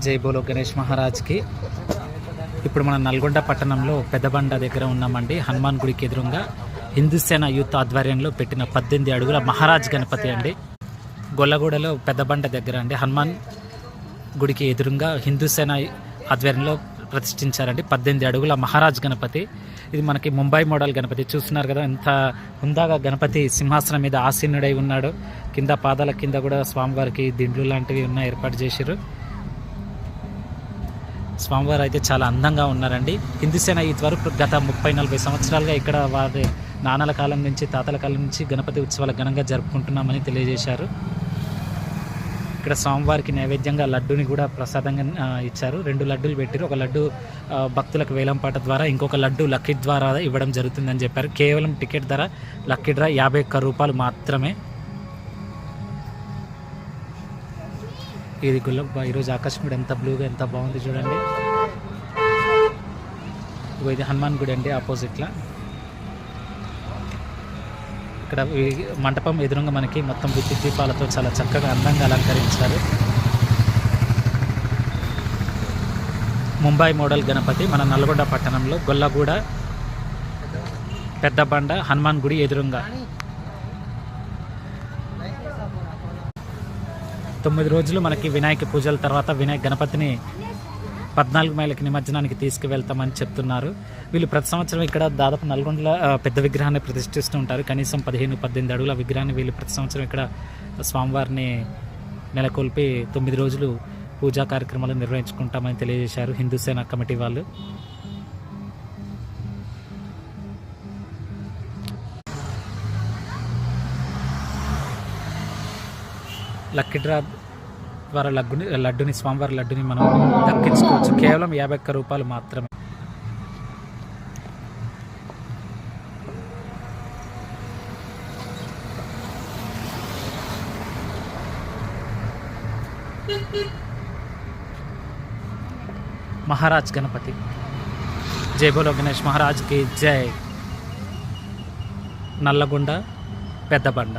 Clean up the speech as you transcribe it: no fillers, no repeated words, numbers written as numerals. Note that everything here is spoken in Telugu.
జై బోలో గణేష్ మహారాజ్కి. ఇప్పుడు మన నల్గొండ పట్టణంలో పెద్దబండ దగ్గర ఉన్నామండి. హనుమాన్ గుడికి ఎదురుగా హిందూసేన యూత్ ఆధ్వర్యంలో పెట్టిన 18 అడుగుల మహారాజ్ గణపతి అండి. గొల్లగూడలో పెద్దబండ దగ్గర అండి. హనుమాన్ గుడికి ఎదురుగా హిందూసేన ఆధ్వర్యంలో ప్రతిష్ఠించారండి 18 అడుగుల మహారాజ్ గణపతి. ఇది మనకి ముంబై మోడల్ గణపతి. చూస్తున్నారు కదా ఎంత హుందాగా గణపతి సింహాసనం మీద ఆసీనుడై ఉన్నాడు. కింద పాదాల కింద కూడా స్వామివారికి దిండ్లు లాంటివి ఏర్పాటు చేశారు. స్వామివారు అయితే చాలా అందంగా ఉన్నారండి. హిందూసేన యూత్ వారు గత 30-40 సంవత్సరాలుగా ఇక్కడ వారి నాన్నల కాలం నుంచి తాతల కాలం నుంచి గణపతి ఉత్సవాలు ఘనంగా జరుపుకుంటున్నామని తెలియజేశారు. ఇక్కడ స్వామివారికి నైవేద్యంగా లడ్డూని కూడా ప్రసాదంగా ఇచ్చారు. 2 లడ్డూలు పెట్టారు. ఒక లడ్డు భక్తులకు వేలంపాట ద్వారా, ఇంకొక లడ్డు లక్కీ ద్వారా ఇవ్వడం జరుగుతుందని చెప్పారు. కేవలం టికెట్ ధర లక్కీ డ్రా 51 రూపాయలు మాత్రమే. ఇది గుల్లబ్బ ఈరోజు ఆకాశం కూడా ఎంత బ్లూగా ఎంత బాగుంది చూడండి. ఇది హనుమాన్ గుడి అండి ఆపోజిట్లో. ఇక్కడ మంటపం ఎదురుగా మనకి మొత్తం విద్యుత్ దీపాలతో చాలా చక్కగా అందంగా అలంకరించారు. ముంబై మోడల్ గణపతి మన నల్గొండ పట్టణంలో గొల్లగూడ పెద్దబండ హనుమాన్ గుడి ఎదురుగా 9 రోజులు మనకి వినాయక పూజల తర్వాత వినాయక గణపతిని 14 మైళ్ళకి నిమజ్జనానికి తీసుకువెళ్తామని చెప్తున్నారు. వీళ్ళు ప్రతి సంవత్సరం ఇక్కడ దాదాపు నల్గొండలో పెద్ద విగ్రహాన్ని ప్రతిష్ఠిస్తూ ఉంటారు. కనీసం 15-18 అడుగుల విగ్రహాన్ని వీళ్ళు ప్రతి సంవత్సరం ఇక్కడ స్వామివారిని నెలకొల్పి 9 రోజులు పూజా కార్యక్రమాలు నిర్వహించుకుంటామని తెలియజేశారు హిందూసేన కమిటీ వాళ్ళు. లక్కీ డ్రా ద్వారా లడ్డుని స్వామివారి లడ్డుని మనం దక్కించుకోవచ్చు. కేవలం 51 రూపాయలు మాత్రమే. మహారాజ్ గణపతి. జై బోలో గణేష్ మహారాజ్కి జై. నల్లగొండ పెద్దబండ.